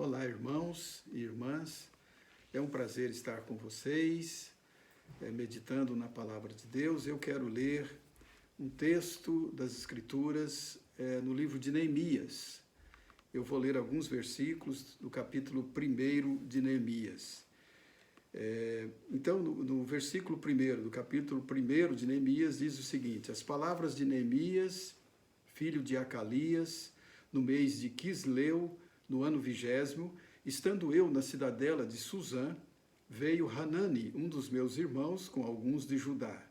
Olá, irmãos e irmãs. É um prazer estar com vocês, meditando na palavra de Deus. Eu quero ler um texto das Escrituras no livro de Neemias. Eu vou ler alguns versículos do capítulo 1 de Neemias. Então, no versículo 1 do capítulo 1 de Neemias, diz o seguinte: as palavras de Neemias, filho de Acalias, no mês de Quisleu, no ano 20º, estando eu na cidadela de Suzã, veio Hanani, um dos meus irmãos, com alguns de Judá.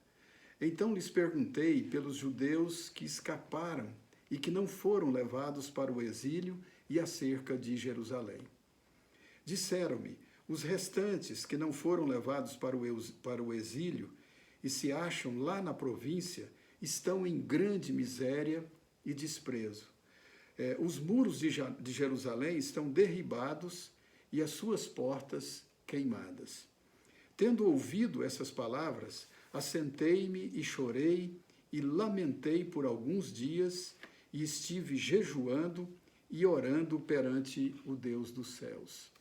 Então lhes perguntei pelos judeus que escaparam e que não foram levados para o exílio e acerca de Jerusalém. Disseram-me: os restantes que não foram levados para o exílio e se acham lá na província estão em grande miséria e desprezo. Os muros de Jerusalém estão derribados e as suas portas queimadas. Tendo ouvido essas palavras, assentei-me e chorei e lamentei por alguns dias e estive jejuando e orando perante o Deus dos céus.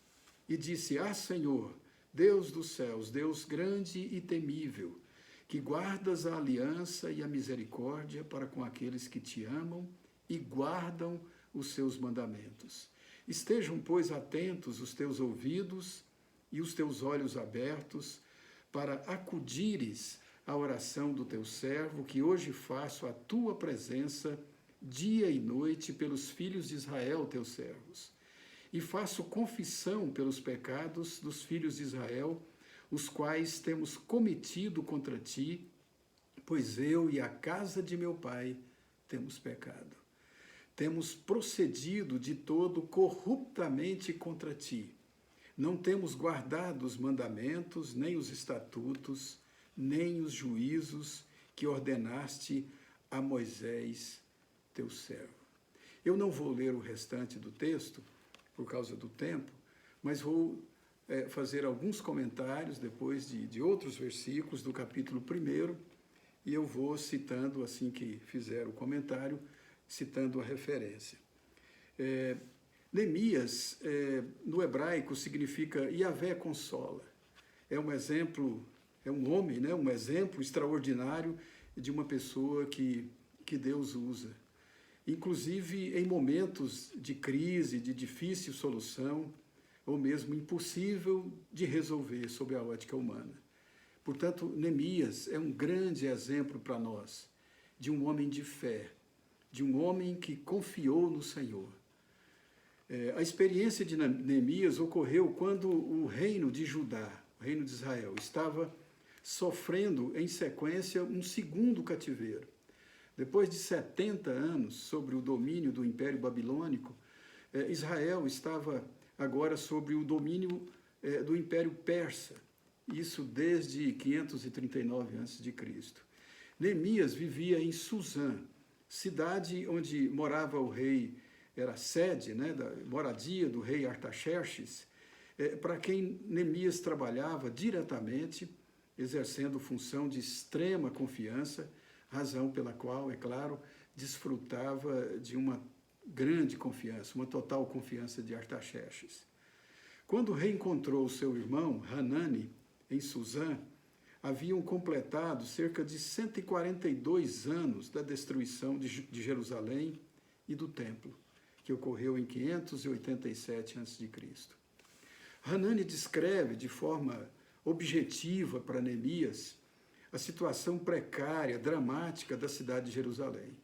E disse: ah, Senhor, Deus dos céus, Deus grande e temível, que guardas a aliança e a misericórdia para com aqueles que te amam e guardam os seus mandamentos. Estejam, pois, atentos os teus ouvidos e os teus olhos abertos para acudires à oração do teu servo, que hoje faço à tua presença dia e noite pelos filhos de Israel, teus servos. E faço confissão pelos pecados dos filhos de Israel, os quais temos cometido contra ti, pois eu e a casa de meu pai temos pecado. Temos procedido de todo corruptamente contra ti. Não temos guardado os mandamentos, nem os estatutos, nem os juízos que ordenaste a Moisés, teu servo. Eu não vou ler o restante do texto, por causa do tempo, mas vou fazer alguns comentários depois de outros versículos do capítulo 1, e eu vou citando, assim que fizer o comentário, citando a referência. Neemias, no hebraico, significa Yahvé consola. É um exemplo, é um homem, né? Um exemplo extraordinário de uma pessoa que Deus usa. Inclusive em momentos de crise, de difícil solução, ou mesmo impossível de resolver sob a ótica humana. Portanto, Neemias é um grande exemplo para nós de um homem de fé, de um homem que confiou no Senhor. A experiência de Neemias ocorreu quando o reino de Judá, o reino de Israel, estava sofrendo em sequência um segundo cativeiro. Depois de 70 anos sobre o domínio do Império Babilônico, Israel estava agora sob o domínio do Império Persa, isso desde 539 a.C. Neemias vivia em Suzã, cidade onde morava o rei, era a sede, né, da moradia do rei Artaxerxes, para quem Neemias trabalhava diretamente, exercendo função de extrema confiança, razão pela qual, é claro, desfrutava de uma grande confiança, uma total confiança de Artaxerxes. Quando reencontrou seu irmão, Hanani, em Suzã, haviam completado cerca de 142 anos da destruição de Jerusalém e do templo, que ocorreu em 587 a.C. Hanani descreve de forma objetiva para Neemias a situação precária, dramática da cidade de Jerusalém.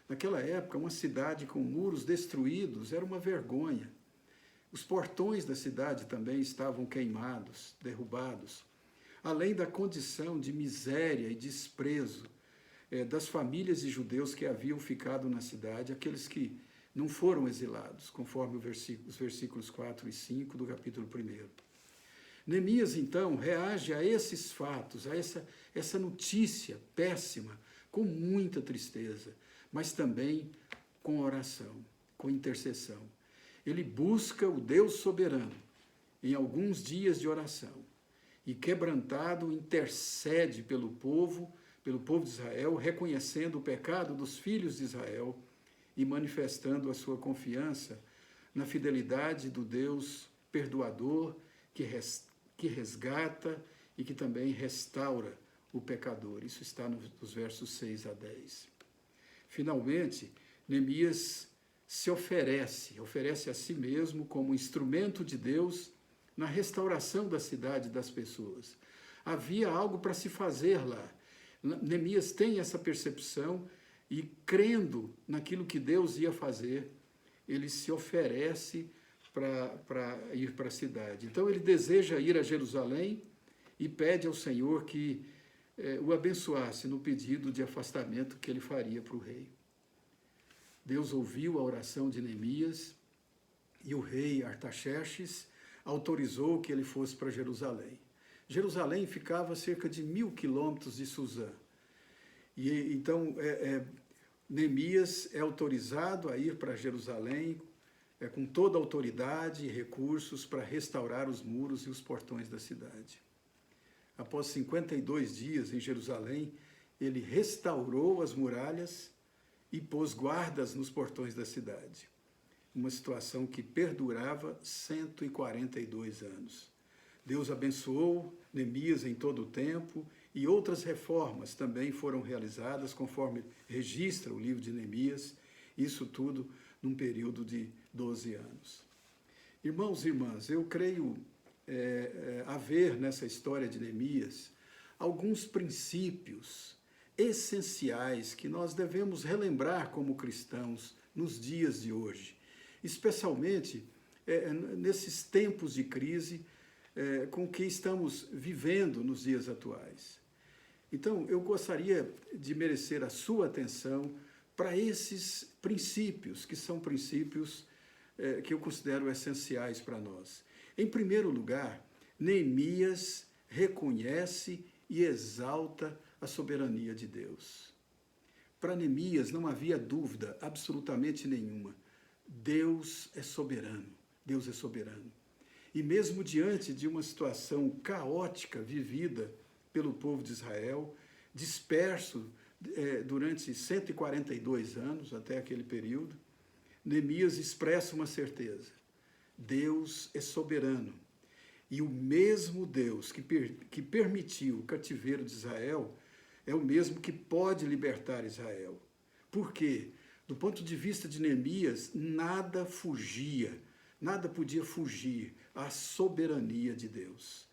Naquela época, uma cidade com muros destruídos era uma vergonha. Os portões da cidade também estavam queimados, derrubados, além da condição de miséria e desprezo das famílias de judeus que haviam ficado na cidade, aqueles que não foram exilados, conforme os versículos 4 e 5 do capítulo 1. Neemias, então, reage a esses fatos, a essa notícia péssima, com muita tristeza, mas também com oração, com intercessão. Ele busca o Deus soberano em alguns dias de oração e, quebrantado, intercede pelo povo de Israel, reconhecendo o pecado dos filhos de Israel e manifestando a sua confiança na fidelidade do Deus perdoador, que resgata e que também restaura o pecador. Isso está nos versos 6 a 10. Finalmente, Neemias se oferece a si mesmo como instrumento de Deus na restauração da cidade e das pessoas. Havia algo para se fazer lá. Neemias tem essa percepção e, crendo naquilo que Deus ia fazer, ele se oferece para ir para a cidade. Então ele deseja ir a Jerusalém e pede ao Senhor que o abençoasse no pedido de afastamento que ele faria para o rei. Deus ouviu a oração de Neemias e o rei Artaxerxes autorizou que ele fosse para Jerusalém. Jerusalém ficava a cerca de 1.000 quilômetros de Suzã. E então Neemias é autorizado a ir para Jerusalém com toda a autoridade e recursos para restaurar os muros e os portões da cidade. Após 52 dias em Jerusalém, ele restaurou as muralhas e pôs guardas nos portões da cidade. Uma situação que perdurava 142 anos. Deus abençoou Neemias em todo o tempo e outras reformas também foram realizadas, conforme registra o livro de Neemias, isso tudo num período de 12 anos. Irmãos e irmãs, eu creio haver nessa história de Neemias alguns princípios essenciais que nós devemos relembrar como cristãos nos dias de hoje, especialmente nesses tempos de crise com que estamos vivendo nos dias atuais. Então, eu gostaria de merecer a sua atenção para esses princípios, que são princípios que eu considero essenciais para nós. Em primeiro lugar, Neemias reconhece e exalta a soberania de Deus. Para Neemias não havia dúvida absolutamente nenhuma. Deus é soberano. Deus é soberano. E mesmo diante de uma situação caótica vivida pelo povo de Israel, disperso durante 142 anos, até aquele período, Neemias expressa uma certeza: Deus é soberano. E o mesmo Deus que permitiu o cativeiro de Israel é o mesmo que pode libertar Israel. Por quê? Do ponto de vista de Neemias, nada podia fugir à soberania de Deus.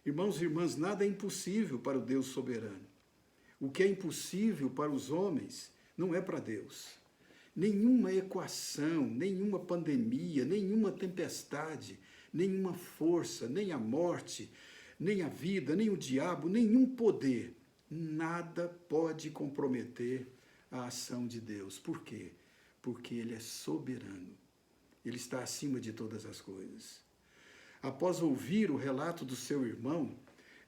Irmãos e irmãs, nada é impossível para o Deus soberano. O que é impossível para os homens não é para Deus. Nenhuma equação, nenhuma pandemia, nenhuma tempestade, nenhuma força, nem a morte, nem a vida, nem o diabo, nenhum poder, nada pode comprometer a ação de Deus. Por quê? Porque Ele é soberano. Ele está acima de todas as coisas. Após ouvir o relato do seu irmão,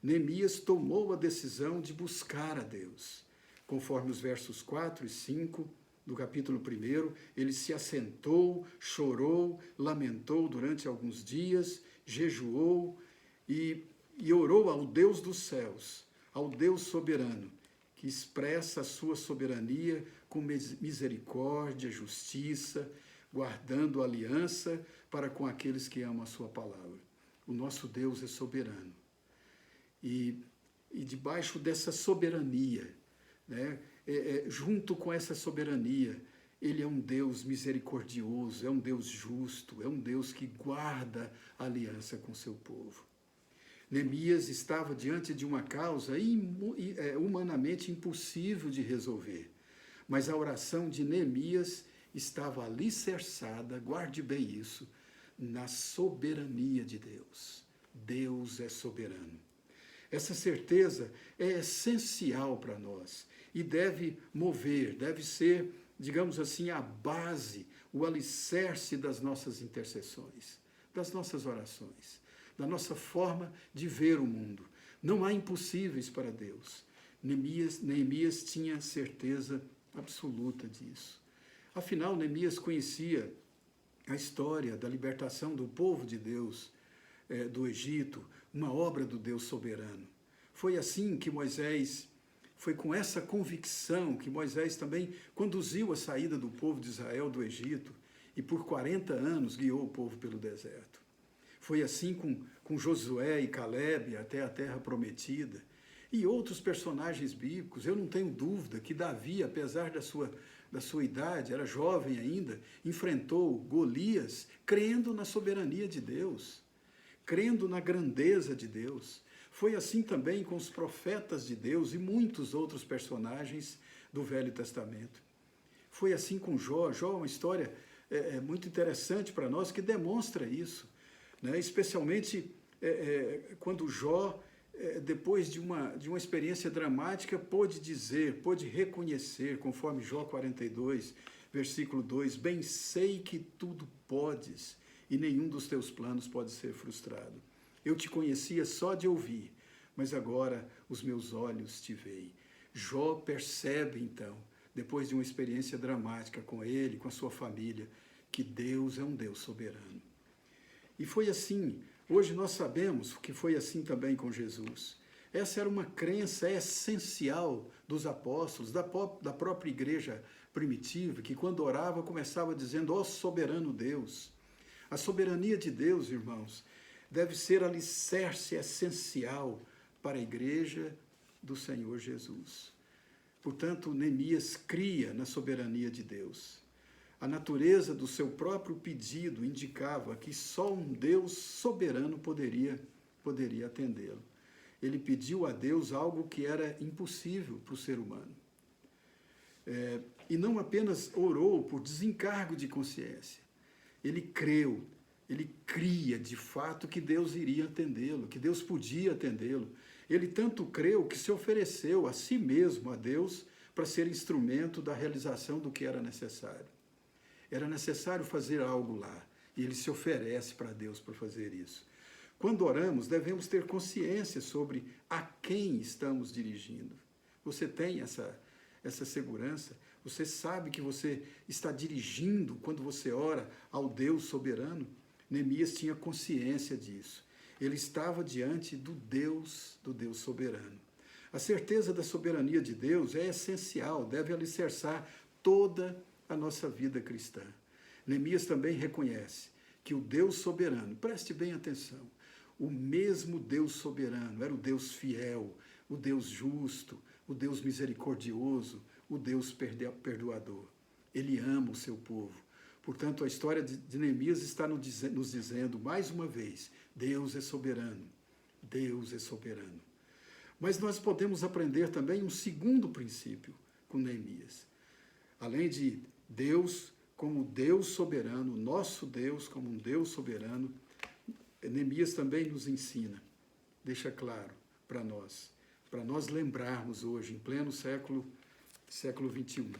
Neemias tomou a decisão de buscar a Deus. Conforme os versos 4 e 5 do capítulo 1, ele se assentou, chorou, lamentou durante alguns dias, jejuou e orou ao Deus dos céus, ao Deus soberano, que expressa a sua soberania com misericórdia, justiça, guardando a aliança para com aqueles que amam a sua palavra. O nosso Deus é soberano. E debaixo dessa soberania, junto com essa soberania, Ele é um Deus misericordioso, é um Deus justo, é um Deus que guarda a aliança com seu povo. Neemias estava diante de uma causa humanamente impossível de resolver, mas a oração de Neemias estava alicerçada, guarde bem isso, na soberania de Deus. Deus é soberano. Essa certeza é essencial para nós e deve mover, deve ser, digamos assim, a base, o alicerce das nossas intercessões, das nossas orações, da nossa forma de ver o mundo. Não há impossíveis para Deus. Neemias tinha certeza absoluta disso. Afinal, Neemias conhecia a história da libertação do povo de Deus do Egito, uma obra do Deus soberano. Foi assim que foi com essa convicção que Moisés também conduziu a saída do povo de Israel do Egito e por 40 anos guiou o povo pelo deserto. Foi assim com Josué e Calebe até a terra prometida. E outros personagens bíblicos. Eu não tenho dúvida que Davi, apesar da sua idade, era jovem ainda, enfrentou Golias crendo na soberania de Deus, crendo na grandeza de Deus. Foi assim também com os profetas de Deus e muitos outros personagens do Velho Testamento. Foi assim com Jó. Jó é uma história muito interessante para nós que demonstra isso, né? Especialmente quando Jó, depois de uma experiência dramática, pôde reconhecer, conforme Jó 42, versículo 2, bem sei que tudo podes e nenhum dos teus planos pode ser frustrado. Eu te conhecia só de ouvir, mas agora os meus olhos te veem. Jó percebe então, depois de uma experiência dramática com ele, com a sua família, que Deus é um Deus soberano. E foi assim. Hoje nós sabemos que foi assim também com Jesus. Essa era uma crença essencial dos apóstolos, da própria igreja primitiva, que quando orava começava dizendo, ó soberano Deus. A soberania de Deus, irmãos, deve ser alicerce essencial para a igreja do Senhor Jesus. Portanto, Neemias cria na soberania de Deus. A natureza do seu próprio pedido indicava que só um Deus soberano poderia atendê-lo. Ele pediu a Deus algo que era impossível para o ser humano. E não apenas orou por desencargo de consciência. Ele creu, ele cria de fato que Deus iria atendê-lo, que Deus podia atendê-lo. Ele tanto creu que se ofereceu a si mesmo, a Deus, para ser instrumento da realização do que era necessário. Era necessário fazer algo lá, e ele se oferece para Deus para fazer isso. Quando oramos, devemos ter consciência sobre a quem estamos dirigindo. Você tem essa segurança? Você sabe que você está dirigindo, quando você ora, ao Deus soberano? Neemias tinha consciência disso. Ele estava diante do Deus soberano. A certeza da soberania de Deus é essencial, deve alicerçar toda a nossa vida cristã. Neemias também reconhece que o Deus soberano, preste bem atenção, o mesmo Deus soberano era o Deus fiel, o Deus justo, o Deus misericordioso, o Deus perdoador. Ele ama o seu povo. Portanto, a história de Neemias está nos dizendo, mais uma vez, Deus é soberano. Deus é soberano. Mas nós podemos aprender também um segundo princípio com Neemias. Além de Deus como Deus soberano, nosso Deus como um Deus soberano, Neemias também nos ensina, deixa claro para nós lembrarmos hoje, em pleno século XXI,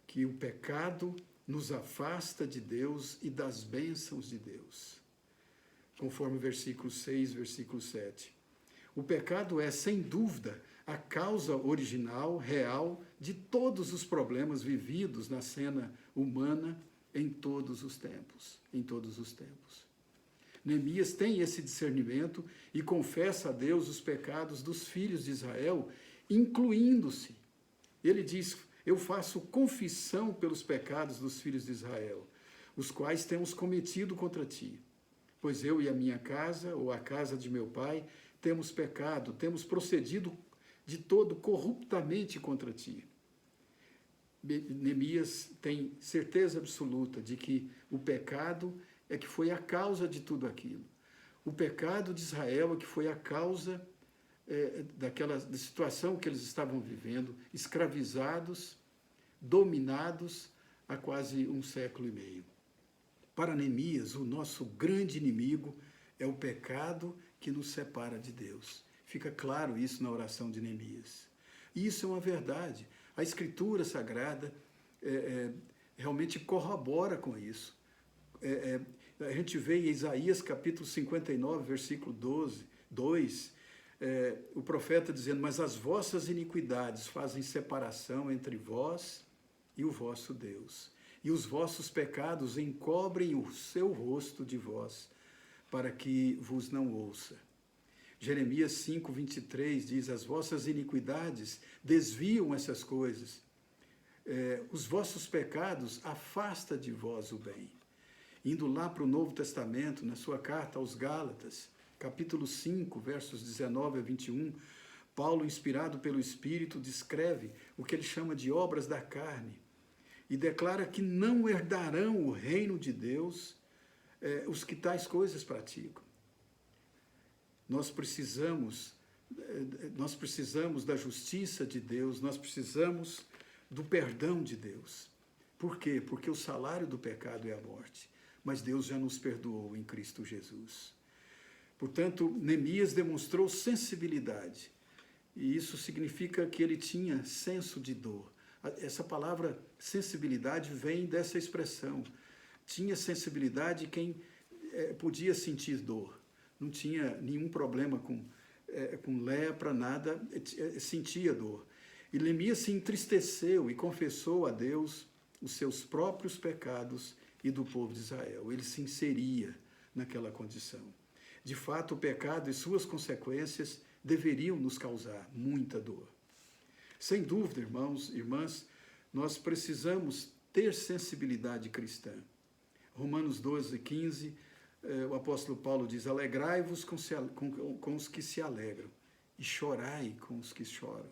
que o pecado nos afasta de Deus e das bênçãos de Deus. Conforme o versículo 6, versículo 7. O pecado é, sem dúvida, a causa original, real, de todos os problemas vividos na cena humana em todos os tempos. Em todos os tempos. Neemias tem esse discernimento e confessa a Deus os pecados dos filhos de Israel, incluindo-se. Ele diz, eu faço confissão pelos pecados dos filhos de Israel, os quais temos cometido contra ti. Pois eu e a minha casa, ou a casa de meu pai, temos pecado, temos procedido de todo corruptamente contra ti. Neemias tem certeza absoluta de que o pecado é que foi a causa de tudo aquilo. O pecado de Israel é que foi a causa da situação que eles estavam vivendo, escravizados, dominados há quase 1 século e meio. Para Neemias, o nosso grande inimigo é o pecado que nos separa de Deus. Fica claro isso na oração de Neemias. E isso é uma verdade. A Escritura Sagrada realmente corrobora com isso. A gente vê em Isaías capítulo 59, versículo 2, o profeta dizendo, mas as vossas iniquidades fazem separação entre vós e o vosso Deus. E os vossos pecados encobrem o seu rosto de vós, para que vos não ouça. Jeremias 5:23 diz, as vossas iniquidades desviam essas coisas. os vossos pecados afasta de vós o bem. Indo lá para o Novo Testamento, na sua carta aos Gálatas, capítulo 5, versos 19 a 21, Paulo, inspirado pelo Espírito, descreve o que ele chama de obras da carne e declara que não herdarão o reino de Deus os que tais coisas praticam. Nós precisamos da justiça de Deus, nós precisamos do perdão de Deus. Por quê? Porque o salário do pecado é a morte, mas Deus já nos perdoou em Cristo Jesus. Portanto, Neemias demonstrou sensibilidade, e isso significa que ele tinha senso de dor. Essa palavra sensibilidade vem dessa expressão. Tinha sensibilidade quem podia sentir dor. Não tinha nenhum problema com lepra, nada, sentia dor. E Neemias se entristeceu e confessou a Deus os seus próprios pecados e do povo de Israel. Ele se inseria naquela condição. De fato, o pecado e suas consequências deveriam nos causar muita dor. Sem dúvida, irmãos e irmãs, nós precisamos ter sensibilidade cristã. Romanos 12, 15, o apóstolo Paulo diz: alegrai-vos com os que se alegram e chorai com os que choram.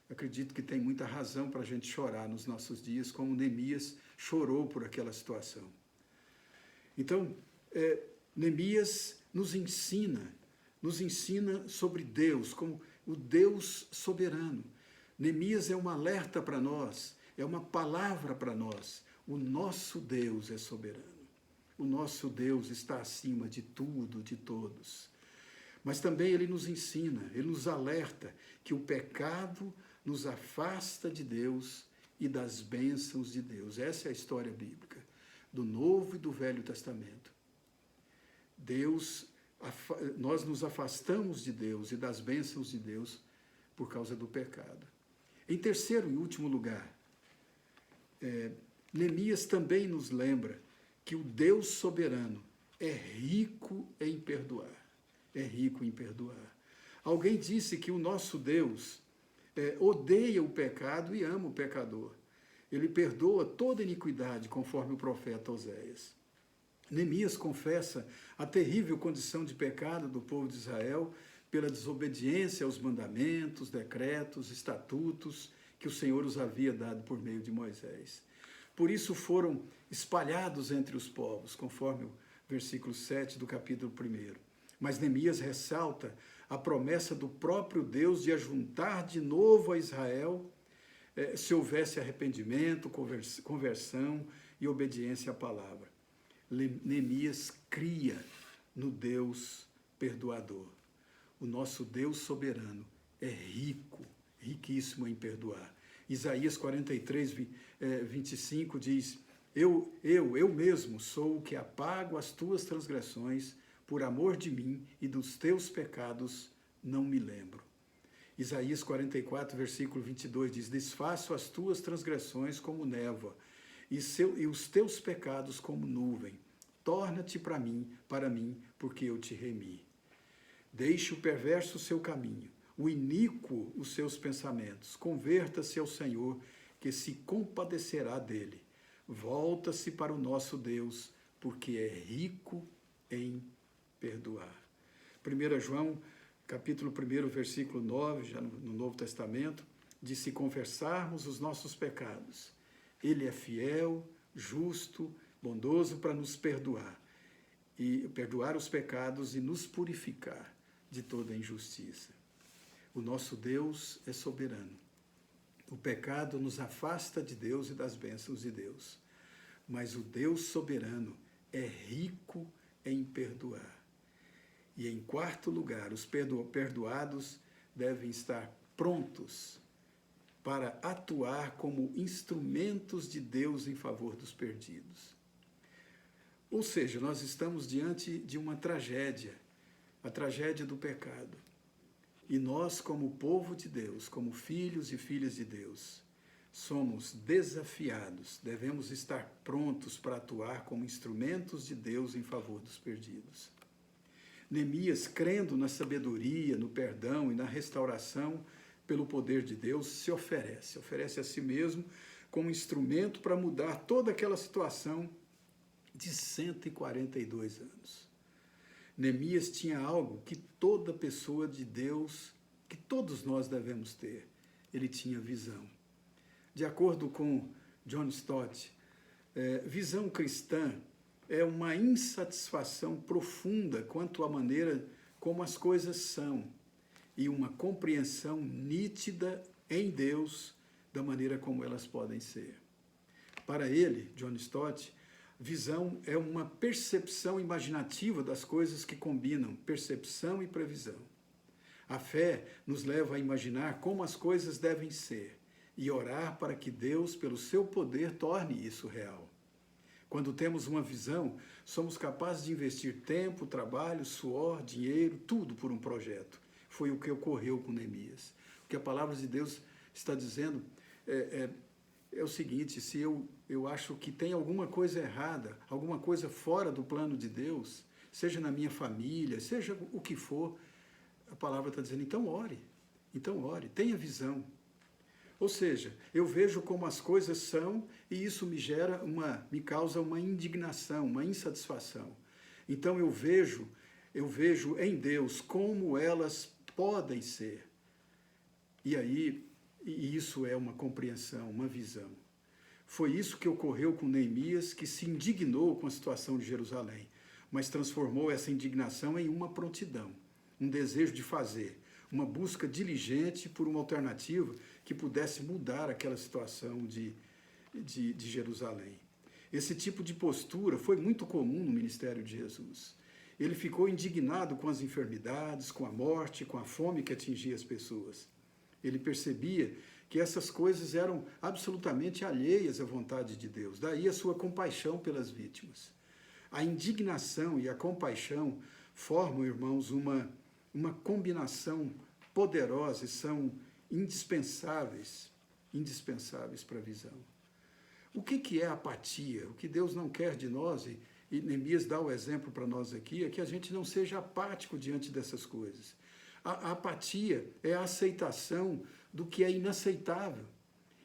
Acredito que tem muita razão para a gente chorar nos nossos dias, como Neemias chorou por aquela situação. Então, Neemias nos ensina sobre Deus, como o Deus soberano. Neemias é um alerta para nós, é uma palavra para nós. O nosso Deus é soberano. O nosso Deus está acima de tudo, de todos. Mas também ele nos ensina, ele nos alerta que o pecado nos afasta de Deus e das bênçãos de Deus. Essa é a história bíblica, do Novo e do Velho Testamento. Nós nos afastamos de Deus e das bênçãos de Deus por causa do pecado. Em terceiro e último lugar, Neemias também nos lembra que o Deus soberano é rico em perdoar. É rico em perdoar. Alguém disse que o nosso Deus odeia o pecado e ama o pecador. Ele perdoa toda iniquidade, conforme o profeta Oséias. Neemias confessa a terrível condição de pecado do povo de Israel pela desobediência aos mandamentos, decretos, estatutos que o Senhor os havia dado por meio de Moisés. Por isso foram espalhados entre os povos, conforme o versículo 7 do capítulo 1. Mas Neemias ressalta a promessa do próprio Deus de ajuntar de novo a Israel se houvesse arrependimento, conversão e obediência à palavra. Neemias cria no Deus perdoador. O nosso Deus soberano é rico, riquíssimo em perdoar. Isaías 43, 25 diz: Eu mesmo sou o que apago as tuas transgressões, por amor de mim e dos teus pecados não me lembro. Isaías 44, versículo 22 diz: Desfaço as tuas transgressões como névoa, e os teus pecados como nuvem. Torna-te para mim, porque eu te remi. Deixe o perverso o seu caminho, o iníquo os seus pensamentos. Converta-se ao Senhor, que se compadecerá dele. Volta-se para o nosso Deus, porque é rico em perdoar. 1 João, capítulo 1, versículo 9, já no Novo Testamento, diz: se confessarmos os nossos pecados, ele é fiel, justo, bondoso para nos perdoar, e perdoar os pecados e nos purificar de toda injustiça. O nosso Deus é soberano. O pecado nos afasta de Deus e das bênçãos de Deus. Mas o Deus soberano é rico em perdoar. E em quarto lugar, os perdoados devem estar prontos para atuar como instrumentos de Deus em favor dos perdidos. Ou seja, nós estamos diante de uma tragédia, a tragédia do pecado. E nós, como povo de Deus, como filhos e filhas de Deus, somos desafiados, devemos estar prontos para atuar como instrumentos de Deus em favor dos perdidos. Neemias, crendo na sabedoria, no perdão e na restauração pelo poder de Deus, se oferece a si mesmo como instrumento para mudar toda aquela situação de 142 anos. Neemias tinha algo que toda pessoa de Deus, que todos nós devemos ter. Ele tinha visão. De acordo com John Stott, visão cristã é uma insatisfação profunda quanto à maneira como as coisas são e uma compreensão nítida em Deus da maneira como elas podem ser. Para ele, John Stott, visão é uma percepção imaginativa das coisas que combinam percepção e previsão. A fé nos leva a imaginar como as coisas devem ser e orar para que Deus, pelo seu poder, torne isso real. Quando temos uma visão, somos capazes de investir tempo, trabalho, suor, dinheiro, tudo por um projeto. Foi o que ocorreu com Neemias. O que a palavra de Deus está dizendo é o seguinte: se eu acho que tem alguma coisa errada, alguma coisa fora do plano de Deus, seja na minha família, seja o que for, a palavra está dizendo, então ore, tenha visão. Ou seja, eu vejo como as coisas são e isso me causa uma indignação, uma insatisfação. Então eu vejo em Deus como elas podem ser. E isso é uma compreensão, uma visão. Foi isso que ocorreu com Neemias, que se indignou com a situação de Jerusalém, mas transformou essa indignação em uma prontidão, um desejo de fazer, uma busca diligente por uma alternativa que pudesse mudar aquela situação de Jerusalém. Esse tipo de postura foi muito comum no ministério de Jesus. Ele ficou indignado com as enfermidades, com a morte, com a fome que atingia as pessoas. Ele percebia que essas coisas eram absolutamente alheias à vontade de Deus. Daí a sua compaixão pelas vítimas. A indignação e a compaixão formam, irmãos, uma combinação poderosa e são indispensáveis para a visão. O que é apatia? O que Deus não quer de nós, e Neemias dá o exemplo para nós aqui, é que a gente não seja apático diante dessas coisas. A apatia é a aceitação do que é inaceitável.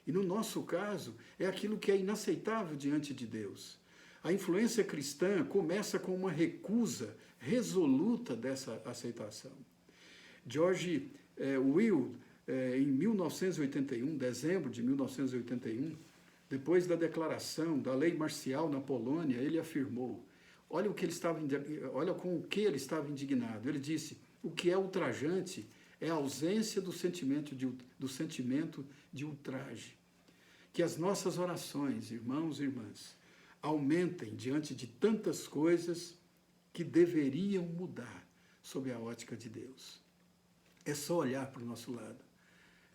E no nosso caso, é aquilo que é inaceitável diante de Deus. A influência cristã começa com uma recusa resoluta dessa aceitação. George Will, em 1981, dezembro de 1981, depois da declaração da lei marcial na Polônia, ele afirmou, olha com o que ele estava indignado. Ele disse, o que é ultrajante é a ausência do sentimento de ultraje. Que as nossas orações, irmãos e irmãs, aumentem diante de tantas coisas que deveriam mudar sob a ótica de Deus. É só olhar para o nosso lado,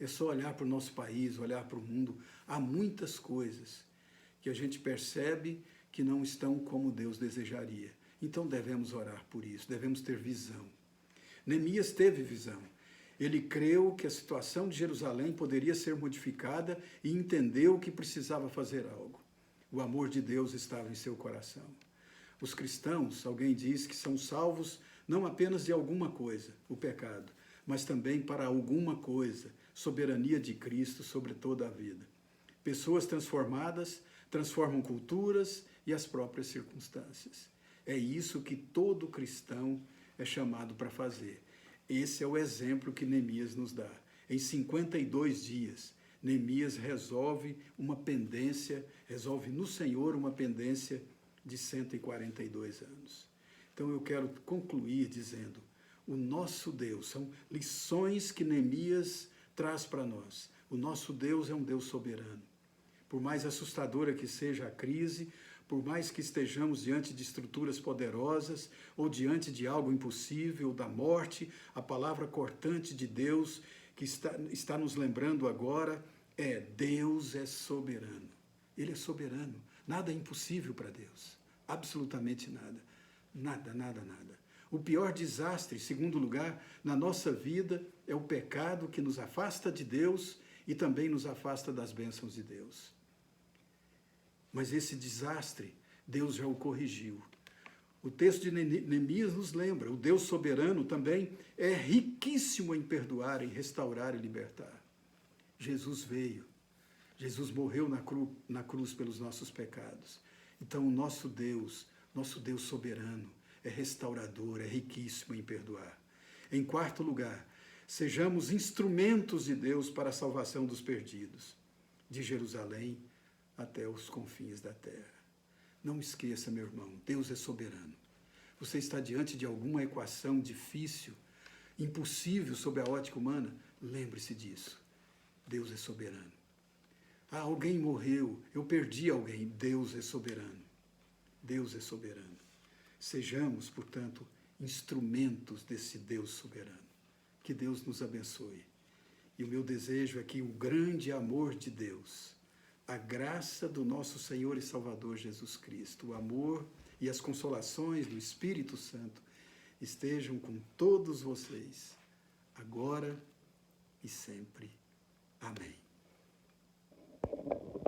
é só olhar para o nosso país, olhar para o mundo. Há muitas coisas que a gente percebe que não estão como Deus desejaria. Então devemos orar por isso, devemos ter visão. Neemias teve visão. Ele creu que a situação de Jerusalém poderia ser modificada e entendeu que precisava fazer algo. O amor de Deus estava em seu coração. Os cristãos, alguém diz que são salvos não apenas de alguma coisa, o pecado, mas também para alguma coisa, soberania de Cristo sobre toda a vida. Pessoas transformadas transformam culturas e as próprias circunstâncias. É isso que todo cristão é chamado para fazer. Esse é o exemplo que Neemias nos dá. Em 52 dias, Neemias resolve no Senhor uma pendência de 142 anos. Então eu quero concluir dizendo, o nosso Deus, são lições que Neemias traz para nós. O nosso Deus é um Deus soberano. Por mais assustadora que seja a crise, por mais que estejamos diante de estruturas poderosas ou diante de algo impossível, da morte, a palavra cortante de Deus que está nos lembrando agora é Deus é soberano. Ele é soberano. Nada é impossível para Deus. Absolutamente nada. Nada, nada, nada. O pior desastre, em segundo lugar, na nossa vida é o pecado que nos afasta de Deus e também nos afasta das bênçãos de Deus. Mas esse desastre, Deus já o corrigiu. O texto de Neemias nos lembra, o Deus soberano também é riquíssimo em perdoar, em restaurar e libertar. Jesus veio. Jesus morreu na cruz pelos nossos pecados. Então, o nosso Deus soberano, é restaurador, é riquíssimo em perdoar. Em quarto lugar, sejamos instrumentos de Deus para a salvação dos perdidos, de Jerusalém até os confins da terra. Não esqueça, meu irmão, Deus é soberano. Você está diante de alguma equação difícil, impossível sob a ótica humana? Lembre-se disso. Deus é soberano. Ah, alguém morreu, eu perdi alguém. Deus é soberano. Deus é soberano. Sejamos, portanto, instrumentos desse Deus soberano. Que Deus nos abençoe. E o meu desejo é que o grande amor de Deus, a graça do nosso Senhor e Salvador Jesus Cristo, o amor e as consolações do Espírito Santo estejam com todos vocês, agora e sempre. Amém.